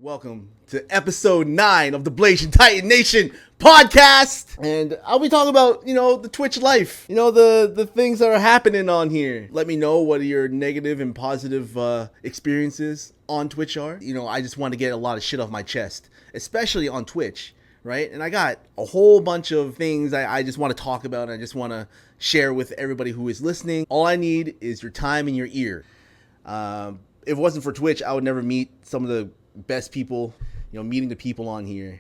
Welcome to episode 9 of the Blazing Titan Nation podcast. And I'll be talking about, the Twitch life, the things that are happening on here. Let me know what your negative and positive experiences on Twitch are. I just want to get a lot of shit off my chest, especially on Twitch, right? And I got a whole bunch of things I just want to talk about. And I just want to share with everybody who is listening. All I need is your time and your ear. If it wasn't for Twitch, I would never meet some of the best people, meeting the people on here,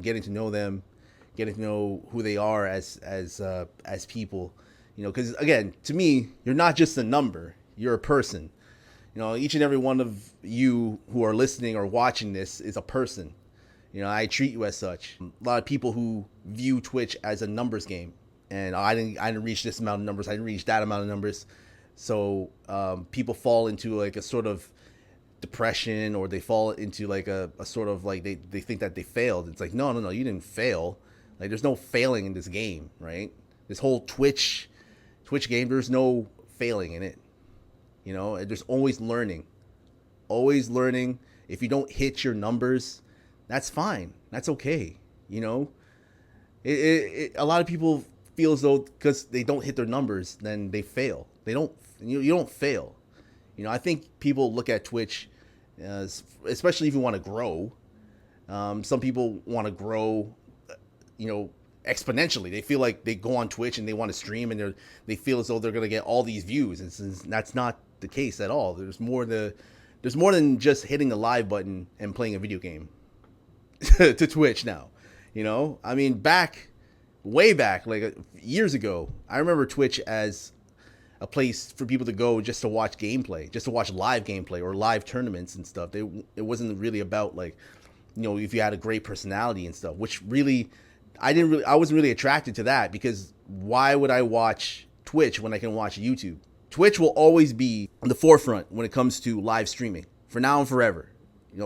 getting to know them, getting to know who they are as people, because again, to me, you're not just a number, you're a person. Each and every one of you who are listening or watching this is a person. I treat you as such. A lot of people who view Twitch as a numbers game, and I didn't reach this amount of numbers, I didn't reach that amount of numbers, so people fall into like a sort of depression, or they fall into like a sort of like they think that they failed. It's like, no, you didn't fail. Like, there's no failing in this game, right? This whole Twitch game, there's no failing in it. There's always learning. If you don't hit your numbers, that's fine, that's okay. A lot of people feel as though because they don't hit their numbers, then they fail. You don't fail. I think people look at Twitch, especially if you want to grow. Some people want to grow, exponentially. They feel like they go on Twitch and they want to stream, and they feel as though they're going to get all these views. That's not the case at all. There's more than just hitting the live button and playing a video game to Twitch now. Way back, like years ago, I remember Twitch as a place for people to go just to watch gameplay, just to watch live gameplay or live tournaments and stuff. It wasn't really about like, if you had a great personality and stuff, which really, I wasn't really attracted to that, because why would I watch Twitch when I can watch YouTube? Twitch will always be on the forefront when it comes to live streaming, for now and forever.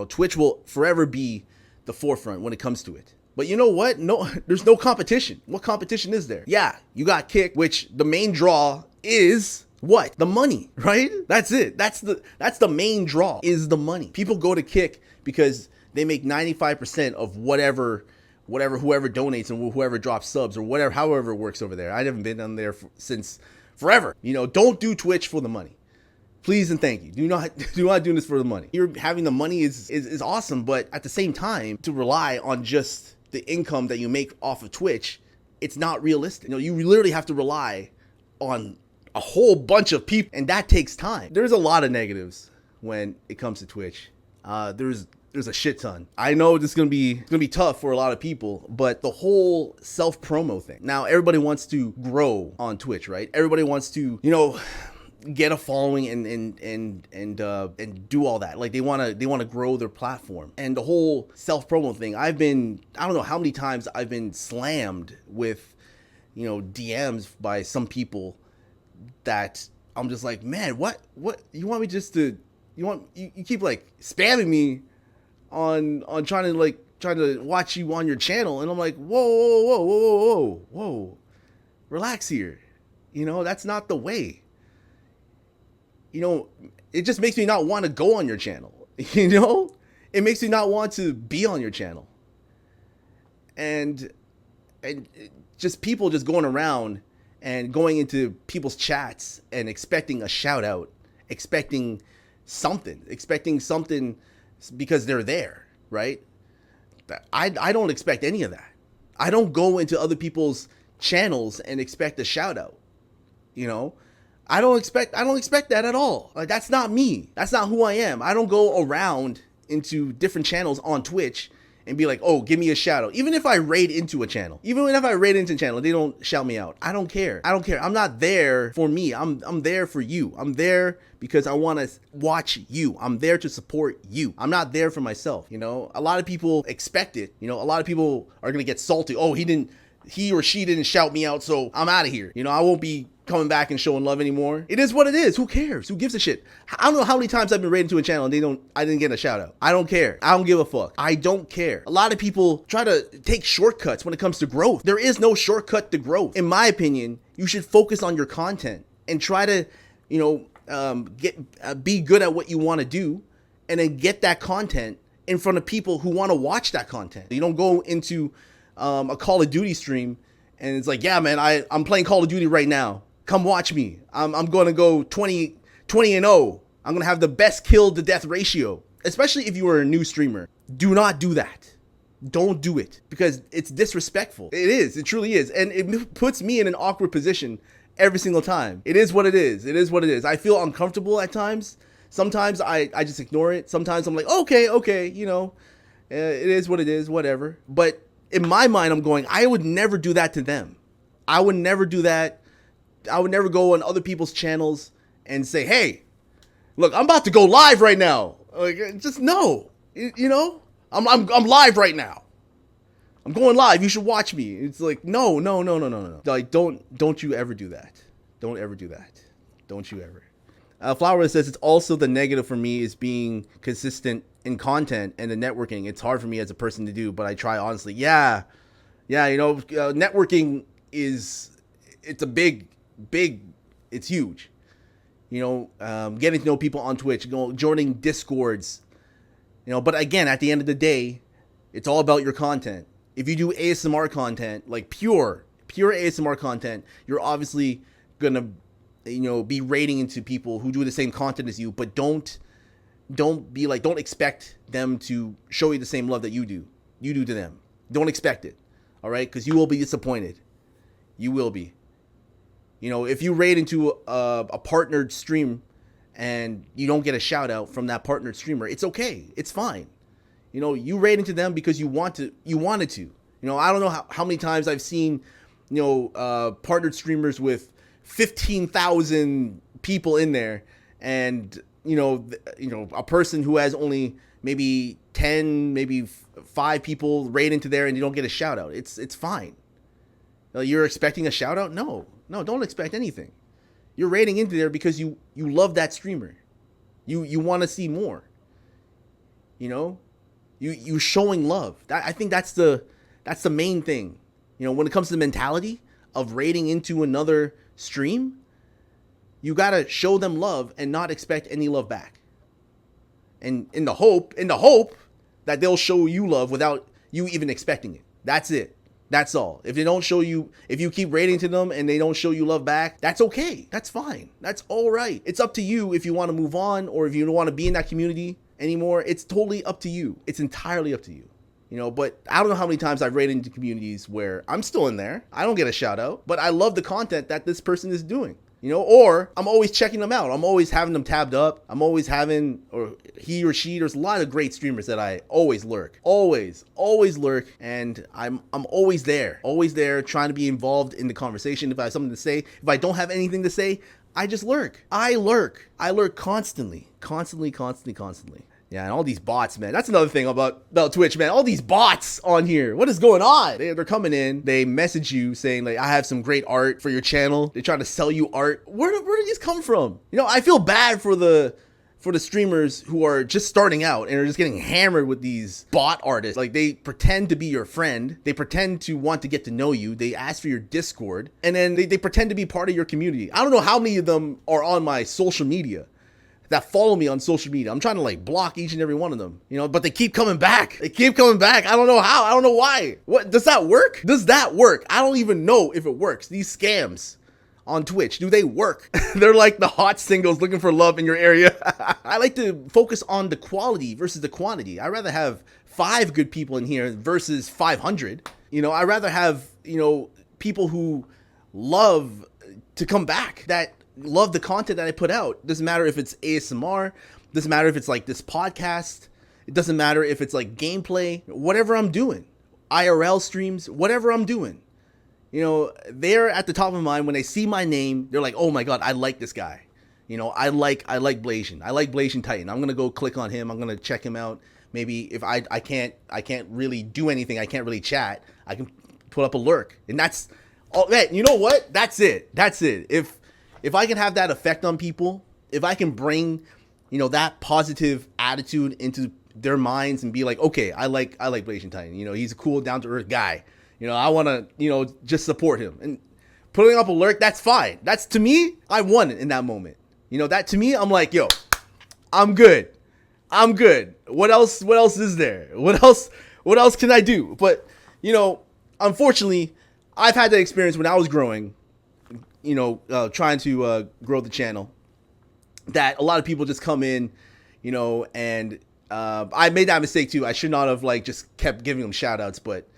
Twitch will forever be the forefront when it comes to it. But you know what? No, there's no competition. What competition is there? Yeah, you got Kick, which the main draw is what? The money, right? That's it. That's the main draw, is the money. People go to Kick because they make 95% of whoever donates and whoever drops subs or whatever, however it works over there. I haven't been on there since forever. Don't do Twitch for the money. Please and thank you. Do not do this for the money. You're having the money is awesome, but at the same time, to rely on just the income that you make off of Twitch, it's not realistic. You literally have to rely on a whole bunch of people, and that takes time. There's a lot of negatives when it comes to Twitch. There's a shit ton. I know this is gonna be tough for a lot of people, but the whole self-promo thing. Now everybody wants to grow on Twitch, right? Everybody wants to, get a following and do all that. Like, they want to grow their platform. And the whole self-promo thing, I don't know how many times I've been slammed with, DMs by some people that I'm just like, man, what you want me just to, you keep like spamming me on trying to watch you on your channel, and I'm like, whoa, relax here. That's not the way. It just makes me not want to go on your channel. It makes me not want to be on your channel. And just people just going around and going into people's chats and expecting a shout out, expecting something because they're there, right? I don't expect any of that. I don't go into other people's channels and expect a shout out. I don't expect that at all. Like, that's not me. That's not who I am. I don't go around into different channels on Twitch and be like, oh, give me a shout out. Even if I raid into a channel, they don't shout me out. I don't care. I'm not there for me. I'm there for you. I'm there because I want to watch you. I'm there to support you. I'm not there for myself. A lot of people expect it. A lot of people are going to get salty. Oh, he or she didn't shout me out, so I'm out of here. I won't be coming back and showing love anymore. It is what it is. Who cares? Who gives a shit? I don't know how many times I've been raided to a channel and I didn't get a shout out. I don't care. I don't give a fuck. I don't care. A lot of people try to take shortcuts when it comes to growth. There is no shortcut to growth. In my opinion, you should focus on your content and try to, be good at what you want to do, and then get that content in front of people who want to watch that content. You don't go into a Call of Duty stream and it's like, yeah, man, I'm playing Call of Duty right now. Come watch me. I'm going to go 20 and 0. I'm going to have the best kill to death ratio. Especially if you are a new streamer. Do not do that. Don't do it, because it's disrespectful. It is. It truly is. And it puts me in an awkward position every single time. It is what it is. It is what it is. I feel uncomfortable at times. Sometimes I just ignore it. Sometimes I'm like, okay, you know, it is what it is, whatever. But in my mind, I'm going, I would never do that to them. I would never do that. I would never go on other people's channels and say, hey, look, I'm about to go live right now. Like, just no, you know. I'm live right now. I'm going live. You should watch me. It's like, no. Like, don't you ever do that. Don't ever do that. Don't you ever. Flower says it's also the negative for me is being consistent in content and the networking. It's hard for me as a person to do, but I try honestly. Yeah. You know, networking it's a big, it's huge. You know, getting to know people on Twitch, joining Discords. You know, but again, at the end of the day, it's all about your content. If you do ASMR content, like pure ASMR content, you're obviously gonna, you know, be rating into people who do the same content as you. But don't expect them to show you the same love that you do to them. Don't expect it, all right? Because you will be disappointed. You will be. You know, if you raid into a partnered stream and you don't get a shout out from that partnered streamer, it's okay. It's fine. You know, you raid into them because you wanted to. You know, I don't know how many times I've seen, you know, partnered streamers with 15,000 people in there, and you know, a person who has only maybe 10, maybe 5 people raid into there, and you don't get a shout out. It's fine. You're expecting a shout out? No, don't expect anything. You're raiding into there because you love that streamer. You want to see more. You know, you showing love. I think that's the main thing. You know, when it comes to the mentality of raiding into another stream, you gotta show them love and not expect any love back. And in the hope that they'll show you love without you even expecting it. That's it. That's all. If they don't show you, if you keep rating to them and they don't show you love back, that's okay. That's fine. That's all right. It's up to you if you want to move on or if you don't want to be in that community anymore. It's totally up to you. It's entirely up to you. You know, but I don't know how many times I've rated into communities where I'm still in there. I don't get a shout out, but I love the content that this person is doing. You know, or I'm always checking them out. I'm always having them tabbed up. I'm always having, or he or she, there's a lot of great streamers that I always lurk. Always lurk. And I'm always there trying to be involved in the conversation. If I have something to say, if I don't have anything to say, I just lurk. I lurk constantly. Yeah, and all these bots, man. That's another thing about Twitch, man. All these bots on here. What is going on? They're coming in. They message you saying, like, I have some great art for your channel. They try to sell you art. Where did these come from? You know, I feel bad for the streamers who are just starting out and are just getting hammered with these bot artists. Like, they pretend to be your friend. They pretend to want to get to know you. They ask for your Discord. And then they pretend to be part of your community. I don't know how many of them are on my social media that follow me on social media. I'm trying to like block each and every one of them, you know, but they keep coming back. I don't know how. I don't know why. What, does that work? I don't even know if it works. These scams on Twitch, do they work? They're like the hot singles looking for love in your area. I like to focus on the quality versus the quantity. I'd rather have 5 good people in here versus 500. You know, I'd rather have, you know, people who love to come back, that love the content that I put out. Doesn't matter if it's ASMR, doesn't matter if it's like this podcast, it doesn't matter if it's like gameplay, whatever I'm doing, IRL streams, whatever I'm doing. You know, they're at the top of my mind. When they see my name, they're like, oh my God, I like this guy. You know, I like Blasian. I like Blasian Titan. I'm going to go click on him. I'm going to check him out. Maybe if I can't really do anything, I can't really chat, I can put up a lurk. And that's all, man, you know what? That's it. If I can have that effect on people, if I can bring, you know, that positive attitude into their minds and be like, okay, I like Blasian Titan. You know, he's a cool, down to earth guy. You know, I want to, you know, just support him. And putting up a lurk, that's fine. That's, to me, I won it in that moment. You know, that to me, I'm like, yo, I'm good. I'm good. What else is there? What else can I do? But, unfortunately, I've had that experience when I was growing, trying to grow the channel, that a lot of people just come in, and I made that mistake too. I should not have just kept giving them shout outs, but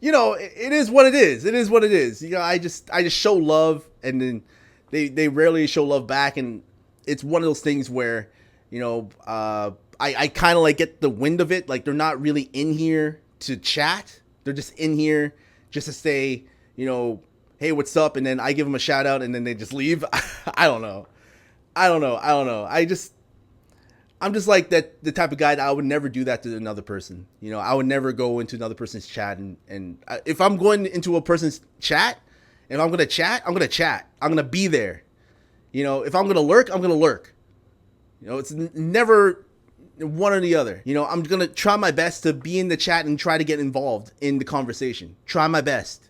it is what it is. It is what it is. I just show love, and then they rarely show love back, and it's one of those things where, I kind of get the wind of it. They're not really in here to chat. They're just in here just to say, hey, what's up? And then I give them a shout out, and then they just leave. I don't know. I'm just like that, the type of guy that I would never do that to another person. I would never go into another person's chat. And if I'm going into a person's chat, if I'm going to chat, I'm going to chat. I'm going to be there. If I'm going to lurk, I'm going to lurk. It's never one or the other. I'm going to try my best to be in the chat and try to get involved in the conversation. Try my best.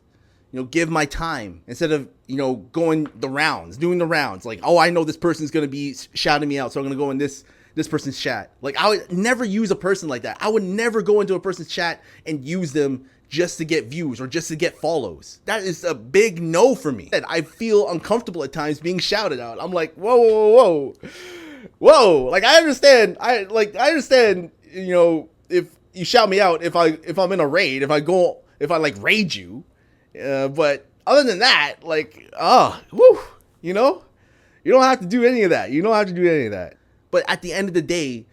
Give my time instead of, doing the rounds. I know this person's going to be shouting me out, so I'm going to go in this person's chat. I would never use a person like that. I would never go into a person's chat and use them just to get views or just to get follows. That is a big no for me. I feel uncomfortable at times being shouted out. I'm like, whoa. I understand. I understand, if you shout me out, if I'm in a raid, if I raid you. But other than that, you don't have to do any of that. But at the end of the day,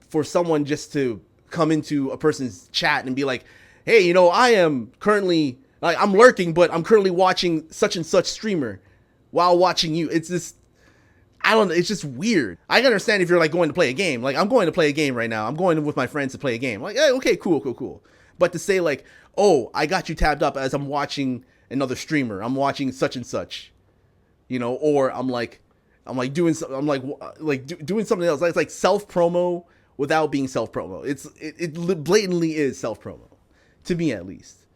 for someone just to come into a person's chat and be like, hey, I am currently, I'm lurking, but I'm currently watching such and such streamer while watching you. It's just, I don't know. It's just weird. I can understand if you're going to play a game. I'm going to play a game right now. I'm going with my friends to play a game. Hey, okay, cool. But to say oh, I got you tabbed up as I'm watching another streamer. I'm watching such and such, or I'm doing doing something else. It's like self promo without being self promo. It blatantly is self promo, to me at least.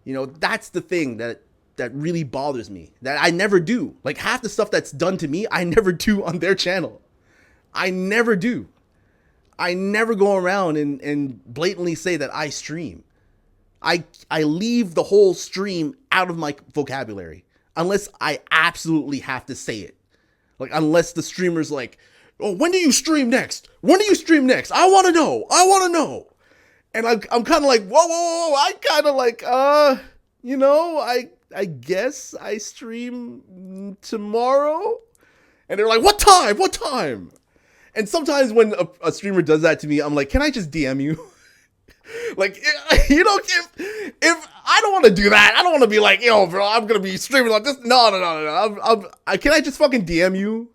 That's the thing that really bothers me, that I never do. Half the stuff that's done to me, I never do on their channel. I never do. I never go around and blatantly say that I stream. I leave the whole stream out of my vocabulary unless I absolutely have to say it. Unless the streamer's oh, when do you stream next? I want to know. And I'm kind of whoa. I kind of I guess I stream tomorrow. And they're like, what time? And sometimes when a streamer does that to me, I'm like, can I just DM you? If I don't want to do that, I don't want to be yo, bro, I'm going to be streaming like this. No. Can I just fucking DM you?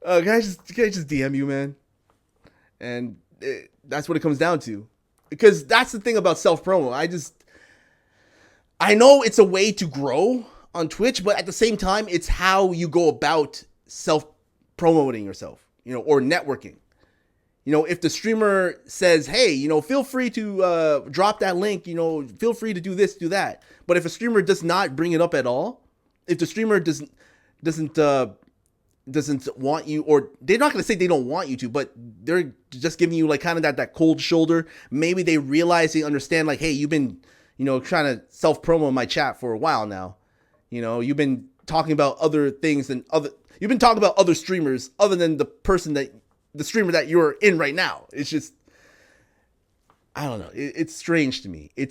Can I just DM you, man? And that's what it comes down to. Because that's the thing about self-promo. I know it's a way to grow on Twitch, but at the same time, it's how you go about self-promoting yourself, or networking. If the streamer says, hey, feel free to drop that link, feel free to do this, do that. But if a streamer does not bring it up at all, if the streamer doesn't want you, or they're not going to say they don't want you to, but they're just giving you kind of that cold shoulder. Maybe they realize, they understand hey, you've been, trying to self-promo my chat for a while now. You've been talking about other things you've been talking about other streamers other than the streamer that you're in right now. It's just, I don't know. It's strange to me. You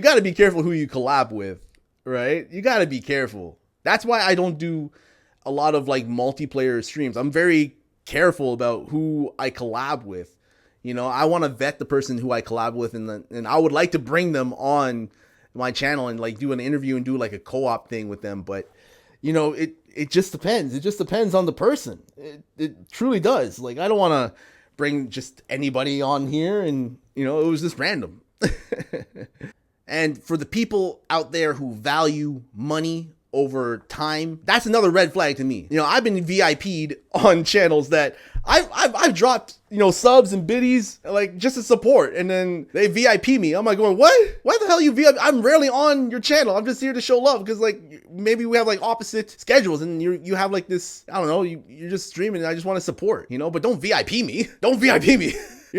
got to be careful who you collab with, right? You got to be careful. That's why I don't do a lot of multiplayer streams. I'm very careful about who I collab with. I want to vet the person who I collab with, and I would like to bring them on my channel and do an interview and do a co-op thing with them. But it just depends. It just depends on the person. It truly does. I don't want to bring just anybody on here and, it was just random. And for the people out there who value money over time, that's another red flag to me. I've been VIP'd on channels that I've dropped, subs and biddies like just to support, and then they VIP me. I'm like going, what? Why the hell you VIP? I'm rarely on your channel. I'm just here to show love because like maybe we have like opposite schedules, and you have like this, I don't know, you're just streaming, and I just want to support, but don't VIP me. Don't VIP me.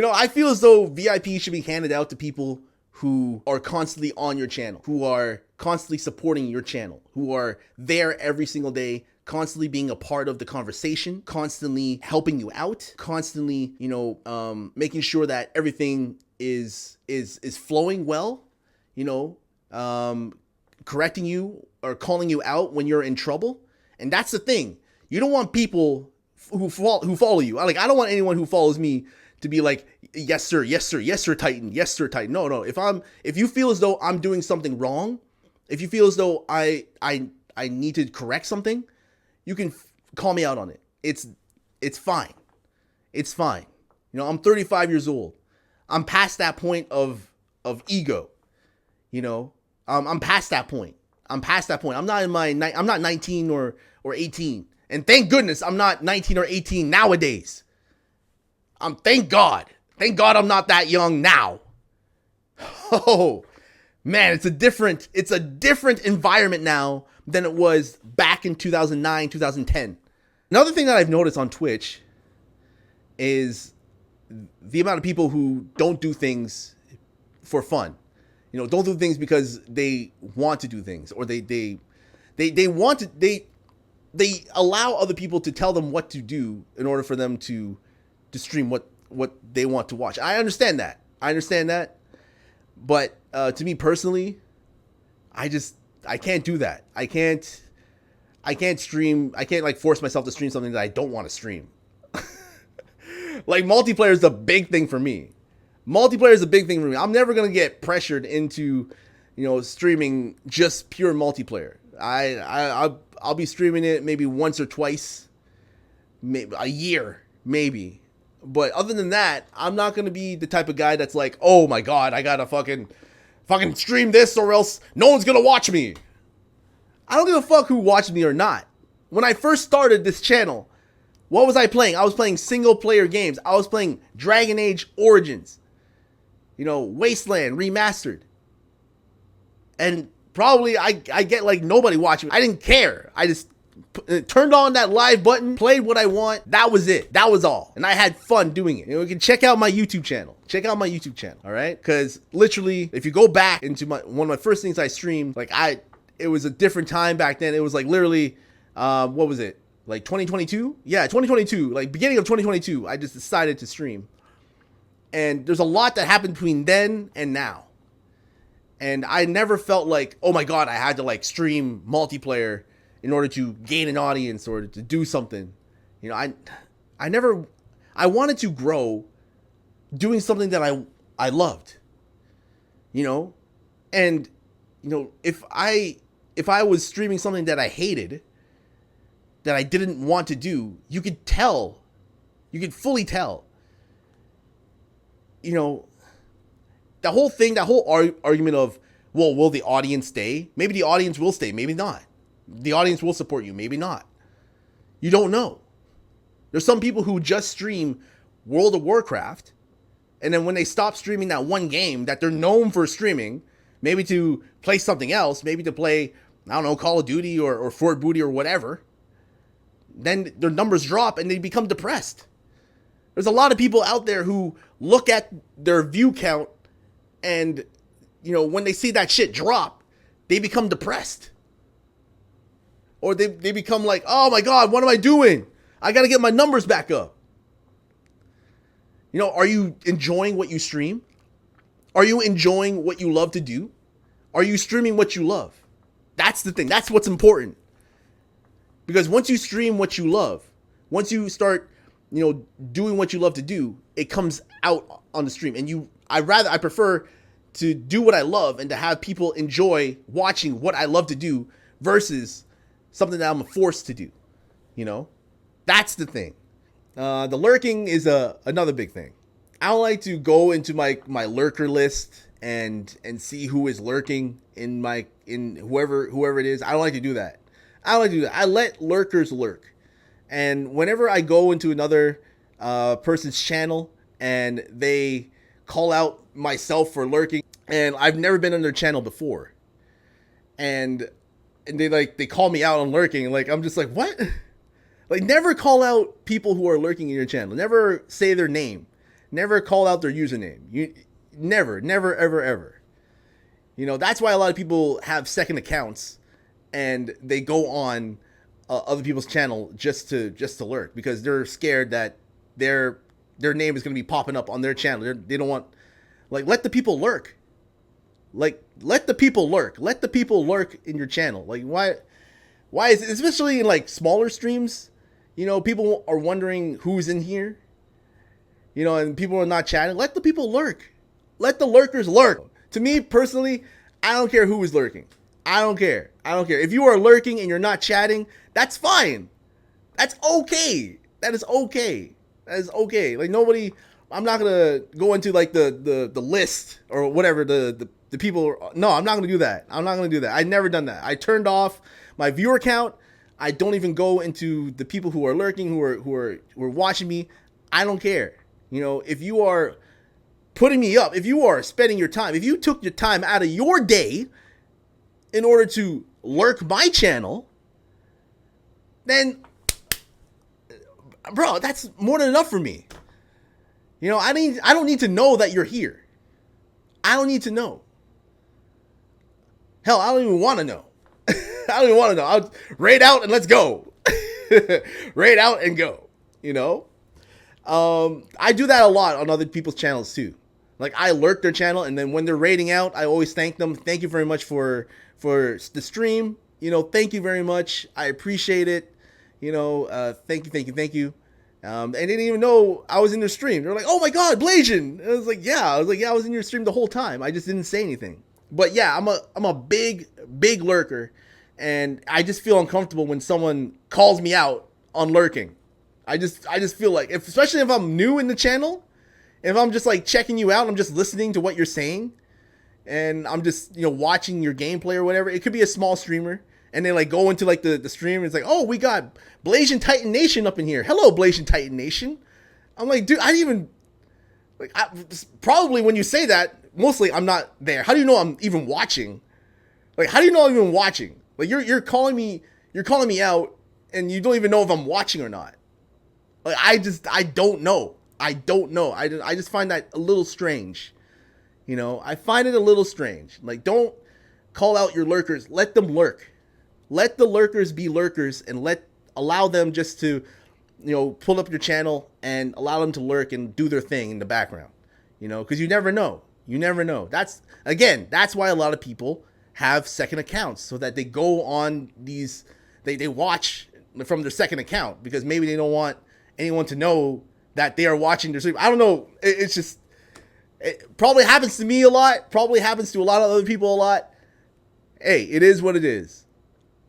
I feel as though VIP should be handed out to people who are constantly on your channel, who are constantly supporting your channel, who are there every single day, constantly being a part of the conversation, constantly helping you out, constantly, making sure that everything is flowing well, correcting you or calling you out when you're in trouble. And that's the thing. You don't want people who follow you. I don't want anyone who follows me to be like, yes sir, yes sir, yes sir, Titan, yes sir, Titan. No. If you feel as though I'm doing something wrong, if you feel as though I need to correct something, you can call me out on it. It's fine. It's fine. I'm 35 years old. I'm past that point of ego. I'm past that point. I'm not 19 or 18. And thank goodness I'm not 19 or 18 nowadays. Thank God I'm not that young now. Oh man, it's a different environment now than it was back in 2009, 2010. Another thing that I've noticed on Twitch is the amount of people who don't do things for fun. Don't do things because they want to do things, or they allow other people to tell them what to do in order for them to stream what they want to watch. I understand that. But to me personally, I can't do that. I can't stream. I can't force myself to stream something that I don't want to stream. Like multiplayer is a big thing for me. I'm never going to get pressured into, streaming just pure multiplayer. I'll be streaming it maybe once or twice, maybe a year, maybe. But other than that, I'm not going to be the type of guy that's like, oh my God, I got to fucking stream this or else no one's going to watch me. I don't give a fuck who watched me or not. When I first started this channel, what was I playing? I was playing single player games. I was playing Dragon Age Origins, Wasteland Remastered. And probably I get like nobody watching. I didn't care. I just turned on that live button, played what I want. That was it. That was all. And I had fun doing it. You can check out my YouTube channel. All right? Because literally, if you go back into one of my first things I streamed, it was a different time back then. It was like literally, what was it? Like 2022? Yeah, 2022. Like beginning of 2022, I just decided to stream. And there's a lot that happened between then and now. And I never felt like, oh my God, I had to stream multiplayer in order to gain an audience or to do something. I wanted to grow doing something that I loved. And if I was streaming something that I hated, that I didn't want to do, you could fully tell. The whole thing, that whole argument of, well, will the audience stay? Maybe the audience will stay, maybe not. The audience will support you, maybe not. You don't know. There's some people who just stream World of Warcraft, and then when they stop streaming that one game that they're known for streaming, maybe to play something else, maybe to play, I don't know, Call of Duty or Fort Booty or whatever, then their numbers drop and they become depressed. There's a lot of people out there who look at their view count and, when they see that shit drop, they become depressed. Or they become like, oh my God, what am I doing? I got to get my numbers back up. Are you enjoying what you stream? Are you enjoying what you love to do? Are you streaming what you love? That's the thing. That's what's important. Because once you stream what you love, once you start, doing what you love to do, it comes out on the stream. And I prefer to do what I love and to have people enjoy watching what I love to do versus something that I'm forced to do. That's the thing. The lurking is another big thing. I don't like to go into my lurker list and see who is lurking in whoever it is. I don't like to do that. I let lurkers lurk. And whenever I go into another person's channel and they call out myself for lurking, and I've never been on their channel before, and they call me out on lurking, and like I'm just like, what? Like, never call out people who are lurking in your channel. Never say their name. Never call out their username. You never, ever, ever. You know, that's why a lot of people have second accounts and they go on other people's channel just to lurk, because they're scared that their name is going to be popping up on their channel. They don't want, like, let the people lurk. Like, let the people lurk. Let the people lurk in your channel. Like, why is it, especially in like smaller streams, you know, people are wondering who's in here, you know, and people are not chatting. Let the people lurk. Let the lurkers lurk. To me personally, I don't care who is lurking. I don't care. If you are lurking and you're not chatting, that's fine. That's okay. That is okay. Like, nobody, I'm not gonna go into like the list or whatever, the people. No, I'm not gonna do that. I've never done that. I turned off my viewer count. I don't even go into the people who are lurking, who are watching me. I don't care. You know, if you are putting me up, if you are spending your time, if you took your time out of your day in order to lurk my channel, then, bro, that's more than enough for me. You know, I don't need to know that you're here. I don't need to know. Hell, I don't even want to know. I'll raid out and let's go. Raid out and go. You know? I do that a lot on other people's channels too. Like, I lurk their channel, and then when they're raiding out, I always thank them. Thank you very much for the stream. You know, thank you very much. I appreciate it. You know, thank you. They didn't even know I was in their stream. They're like, "Oh my God, Blasian!" I was like, "Yeah." I was in your stream the whole time. I just didn't say anything. But yeah, I'm a big lurker, and I just feel uncomfortable when someone calls me out on lurking. I just feel like, especially if I'm new in the channel, if I'm just like checking you out, I'm just listening to what you're saying, and I'm just, you know, watching your gameplay or whatever. It could be a small streamer, and they like go into like the stream, and it's like, "Oh, we got Blasian Titan Nation up in here. Hello, Blasian Titan Nation." I'm like, dude, I didn't even, like, probably when you say that, mostly I'm not there. How do you know I'm even watching? Like, how do you know I'm even watching? Like, you're calling me out, and you don't even know if I'm watching or not. Like, I don't know. I just find that a little strange. You know, I find it a little strange. Like, don't call out your lurkers. Let them lurk. Let the lurkers be lurkers, and allow them just to, you know, pull up your channel and allow them to lurk and do their thing in the background. You know, because you never know. That's why a lot of people have second accounts, so that they go on these, they watch from their second account, because maybe they don't want anyone to know that they are watching their stream. I don't know. It probably happens to me a lot. Probably happens to a lot of other people a lot. Hey, it is what it is.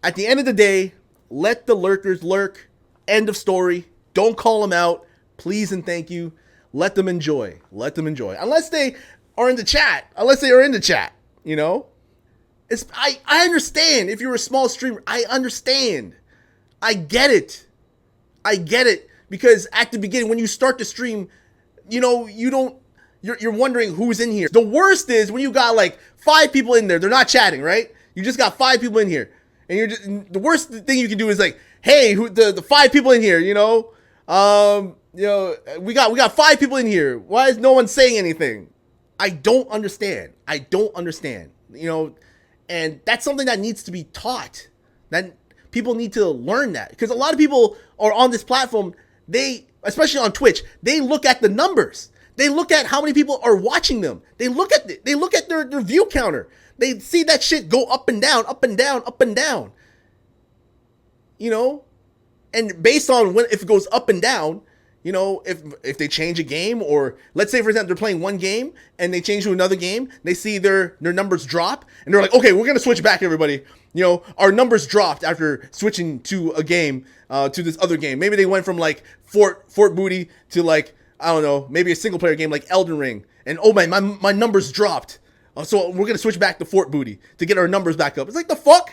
At the end of the day, let the lurkers lurk. End of story. Don't call them out. Please and thank you. Let them enjoy. Unless they are in the chat. You know? I understand if you're a small streamer. I understand. I get it. Because at the beginning, when you start the stream, you know, you're wondering who's in here. The worst is when you got like 5 people in there. They're not chatting, right? You just got 5 people in here. And the worst thing you can do is like, "Hey, the 5 people in here, you know, we got 5 people in here. Why is no one saying anything?" I don't understand. You know, and that's something that needs to be taught. That people need to learn that, because a lot of people are on this platform. Especially on Twitch, they look at the numbers. They look at how many people are watching them. They look at their view counter. They see that shit go up and down. You know, and based on if it goes up and down, you know, if they change a game, or let's say, for example, they're playing one game and they change to another game, they see their numbers drop, and they're like, "Okay, we're gonna switch back, everybody. You know, our numbers dropped after switching to a game, to this other game. Maybe they went from like Fort Booty to like, I don't know, maybe a single player game like Elden Ring, and oh my numbers dropped. So we're gonna switch back to Fort Booty to get our numbers back up." It's like, the fuck?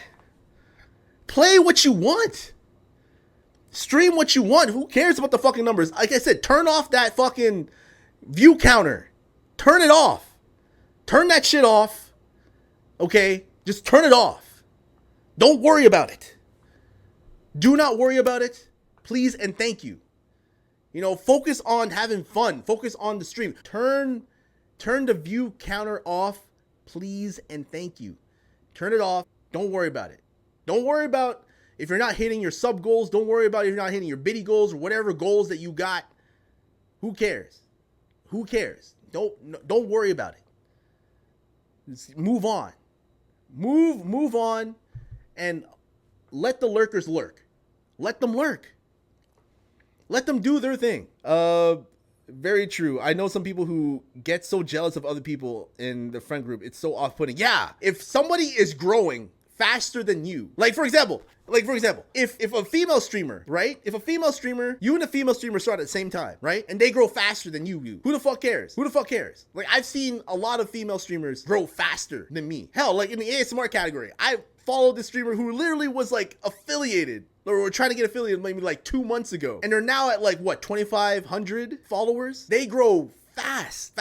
Play what you want. Stream what you want. Who cares about the fucking numbers? Like I said, turn off that fucking view counter. Turn it off. Turn that shit off. Okay? Just turn it off. Don't worry about it. Do not worry about it. Please and thank you. You know, focus on having fun. Focus on the stream. Turn the view counter off, please and thank you. Turn it off. Don't worry about it. Don't worry about if you're not hitting your sub goals. Don't worry about if you're not hitting your biddy goals or whatever goals that you got. Who cares? Who cares? Don't worry about it. Just move on. Move on and let the lurkers lurk. Let them lurk. Let them do their thing. Very true. I know some people who get so jealous of other people in the friend group. It's so off-putting. Yeah, if somebody is growing faster than you, like for example, if a female streamer, right? If a female streamer, you and a female streamer start at the same time, right? And they grow faster than you do. Who the fuck cares? Who the fuck cares? Like I've seen a lot of female streamers grow faster than me. Hell, like in the ASMR category, I followed this streamer who literally was like affiliated. Or we're trying to get affiliated maybe like 2 months ago. And they're now at like what, 2,500 followers? They grow fast.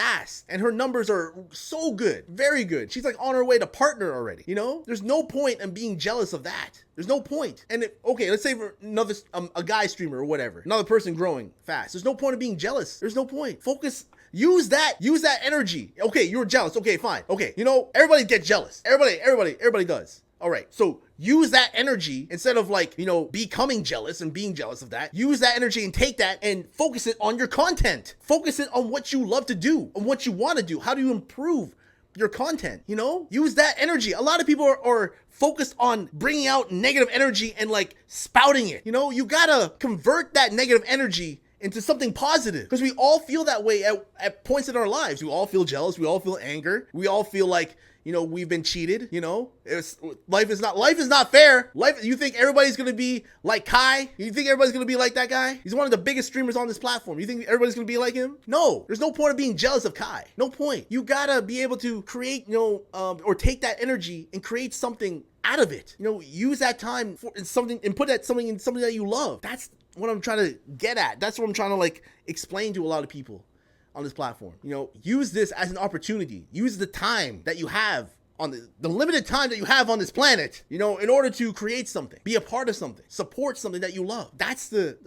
And her numbers are so good, very good. She's like on her way to partner already, you know? There's no point in being jealous of that. There's no point. And okay, let's say for another, a guy streamer or whatever, another person growing fast. There's no point in being jealous. There's no point. Focus. Use that energy. Okay, you're jealous. Okay, fine. Okay, you know, everybody gets jealous. Everybody does. All right, so use that energy instead of like, you know, becoming jealous and being jealous of that. Use that energy and take that and focus it on your content. Focus it on what you love to do, on what you want to do. How do you improve your content? You know, use that energy. A lot of people are focused on bringing out negative energy and like spouting it. You know, you gotta convert that negative energy into something positive, because we all feel that way at points in our lives. We all feel jealous. We all feel anger. We all feel like, you know, we've been cheated. You know, life is not fair. You think everybody's gonna be like Kai? You think everybody's gonna be like that guy? He's one of the biggest streamers on this platform. You think everybody's gonna be like him? No, there's no point of being jealous of Kai. No point. You gotta be able to create, you know, or take that energy and create something out of it. You know, use that time for something and put that something in something that you love. That's what I'm trying to get at. That's what I'm trying to like explain to a lot of people on this platform. You know, use this as an opportunity. Use the time that you have on the limited time that you have on this planet, you know, in order to create something, be a part of something, support something that you love. That's the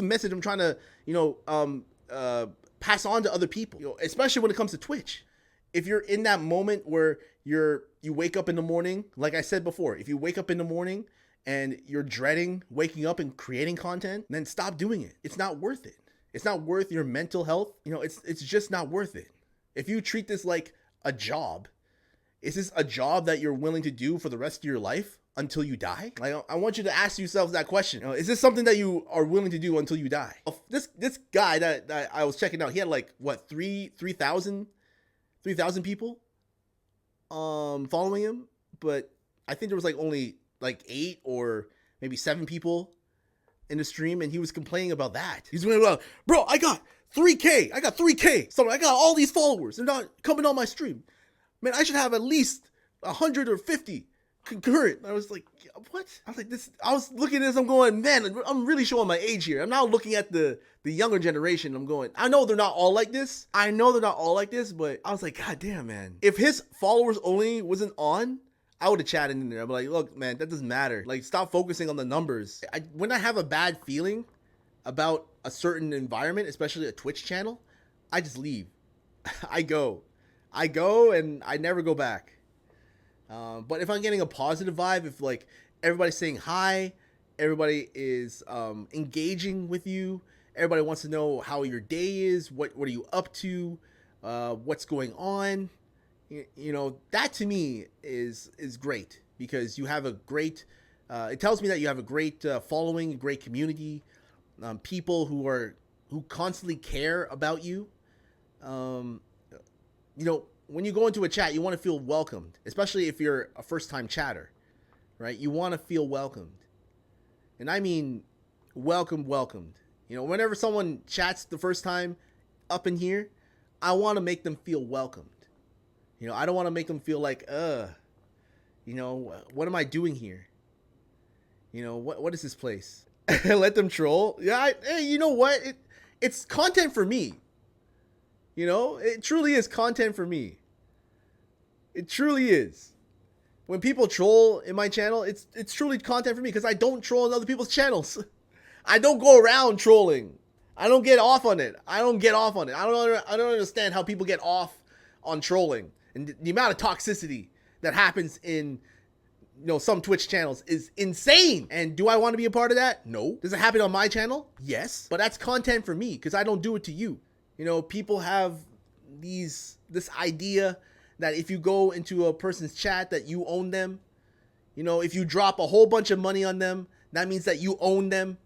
message I'm trying to, you know, pass on to other people, you know, especially when it comes to Twitch. If you're in that moment where you wake up in the morning, like I said before, if you wake up in the morning and you're dreading waking up and creating content, then stop doing it. It's not worth it. It's not worth your mental health. You know, it's just not worth it. If you treat this like a job, is this a job that you're willing to do for the rest of your life until you die? Like, I want you to ask yourself that question. You know, is this something that you are willing to do until you die? This guy that I was checking out, he had like what, 3,000 people following him, but I think there was like only like 8 or maybe 7 people in the stream, and he was complaining about that. He's going about, bro, I got 3K. So I got all these followers. They're not coming on my stream. Man, I should have at least 100 or 50 concurrent. I was like, what? I was like, I was looking at this, I'm going, man, I'm really showing my age here. I'm now looking at the younger generation. I'm going, I know they're not all like this. But I was like, God damn, man. If his followers only wasn't on, I would have chatted in there. I'd be like, look, man, that doesn't matter. Like, stop focusing on the numbers. When I have a bad feeling about a certain environment, especially a Twitch channel, I just leave. I go and I never go back. But if I'm getting a positive vibe, if like everybody's saying hi, everybody is engaging with you, everybody wants to know how your day is, what are you up to, what's going on, you know, that to me is great, because you have a great, it tells me that you have a great following, a great community, people who constantly care about you. You know, when you go into a chat, you want to feel welcomed, especially if you're a first-time chatter, right? You want to feel welcomed. And I mean welcomed. You know, whenever someone chats the first time up in here, I want to make them feel welcomed. You know, I don't want to make them feel like, you know, what am I doing here? You know, what is this place? Let them troll. Yeah, hey, you know what? It's content for me. You know, it truly is content for me. It truly is. When people troll in my channel, it's truly content for me because I don't troll on other people's channels. I don't go around trolling. I don't get off on it. I don't get off on it. I don't understand how people get off on trolling, and the amount of toxicity that happens in some Twitch channels is insane. And do I want to be a part of that? No. Does it happen on my channel? Yes. But that's content for me because I don't do it to you. People have this idea that if you go into a person's chat that you own them. If you drop a whole bunch of money on them, that means that you own them.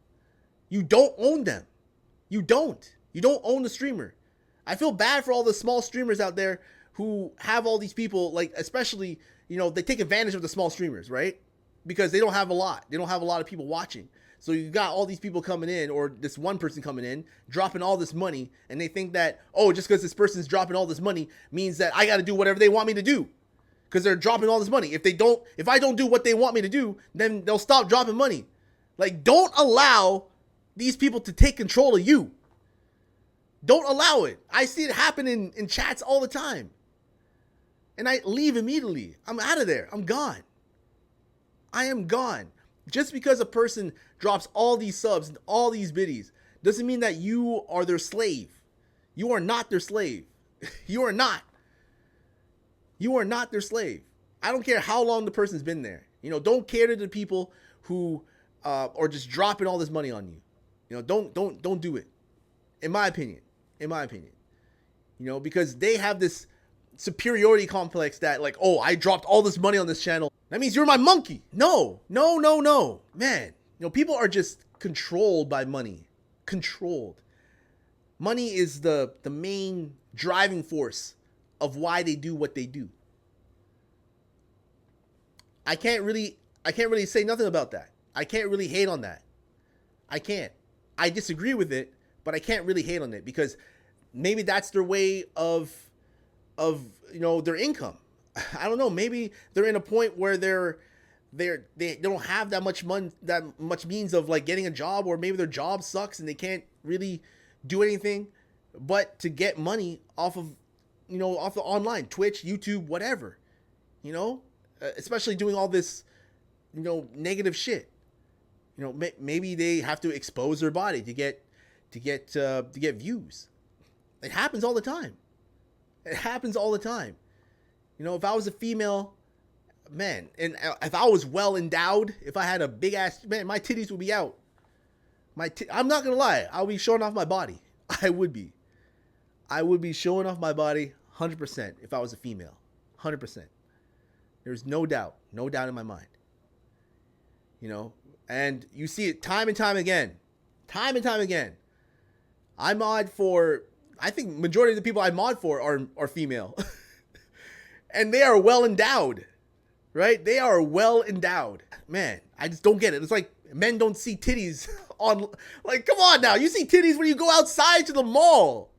You don't own them. You don't own the streamer. I feel bad for all the small streamers out there who have all these people, like, especially, they take advantage of the small streamers, right? Because they don't have a lot. They don't have a lot of people watching. So you got all these people coming in, or this one person coming in, dropping all this money, and they think that, oh, just because this person's dropping all this money means that I got to do whatever they want me to do. Because they're dropping all this money. If I don't do what they want me to do, then they'll stop dropping money. Like, don't allow these people to take control of you. Don't allow it. I see it happen in chats all the time. And I leave immediately. I'm out of there. I'm gone. I am gone. Just because a person drops all these subs and all these biddies doesn't mean that you are their slave. You are not their slave. You are not. You are not their slave. I don't care how long the person's been there. Don't cater to the people who are just dropping all this money on you. Don't do it. In my opinion. Because they have this superiority complex that, like, oh, I dropped all this money on this channel. That means you're my monkey. No. Man, people are just controlled by money. Controlled. Money is the main driving force of why they do what they do. I can't really say nothing about that. I can't really hate on that. I can't. I disagree with it, but I can't really hate on it because maybe that's their way of their income. I don't know. Maybe they're in a point where they don't have that much money, that much means of, like, getting a job, or maybe their job sucks and they can't really do anything but to get money off of the online, Twitch, YouTube, whatever, especially doing all this, negative shit. Maybe they have to expose their body to get views. It happens all the time. If I was a female, man, and if I was well endowed, if I had a big ass, man, my titties would be out. I'm not gonna lie, I'll be showing off my body. I would be showing off my body 100% if I was a female. 100%. There's no doubt in my mind. And you see it time and time again. I mod for, I think majority of the people I mod for are female. And they are well endowed, right? They are well endowed. Man, I just don't get it. It's like men don't see titties on, like, come on now. You see titties when you go outside to the mall.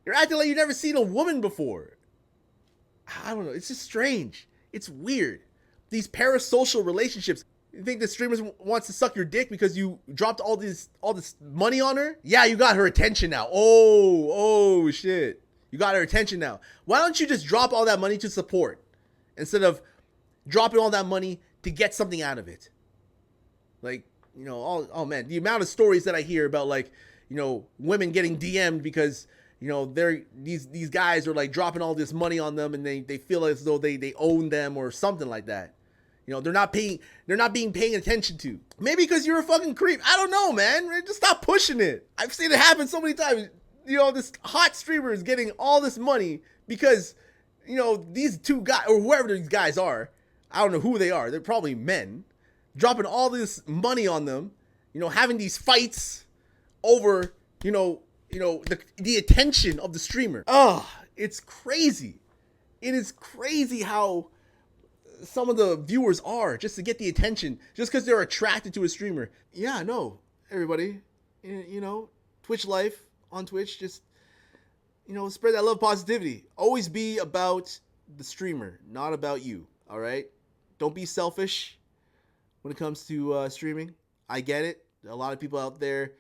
You're acting like you've never seen a woman before. I don't know. It's just strange. It's weird. These parasocial relationships. You think the streamer wants to suck your dick because you dropped all this money on her? Yeah, you got her attention now. Oh shit. You got her attention now. Why don't you just drop all that money to support instead of dropping all that money to get something out of it? Like, oh man, the amount of stories that I hear about, like, women getting DM'd because, they're these guys are, like, dropping all this money on them and they feel as though they own them or something like that. They're not being paying attention to. Maybe because you're a fucking creep. I don't know, man. Just stop pushing it. I've seen it happen so many times. This hot streamer is getting all this money because, these two guys, or whoever these guys are, I don't know who they are. They're probably men, dropping all this money on them, having these fights over, the attention of the streamer. Oh, it's crazy. It is crazy how some of the viewers are just to get the attention, just because they're attracted to a streamer. Yeah, no, everybody, Twitch life on Twitch, just, spread that love, positivity. Always be about the streamer, not about you. All right. Don't be selfish when it comes to streaming. I get it. A lot of people out there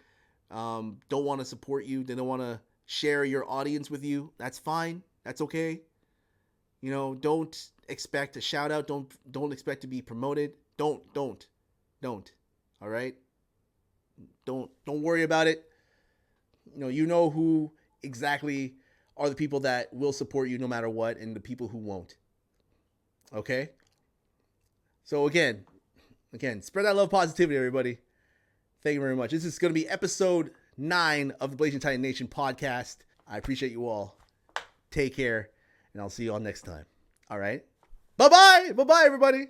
don't want to support you. They don't want to share your audience with you. That's fine. That's okay. You know, don't expect a shout out. Don't expect to be promoted. Don't. All right? Don't worry about it. You know who exactly are the people that will support you no matter what, and the people who won't. Okay? So again, spread that love, positivity, everybody. Thank you very much. This is going to be episode 9 of the Blazing Titan Nation podcast. I appreciate you all. Take care, and I'll see you all next time. All right? Bye-bye. Bye-bye, everybody.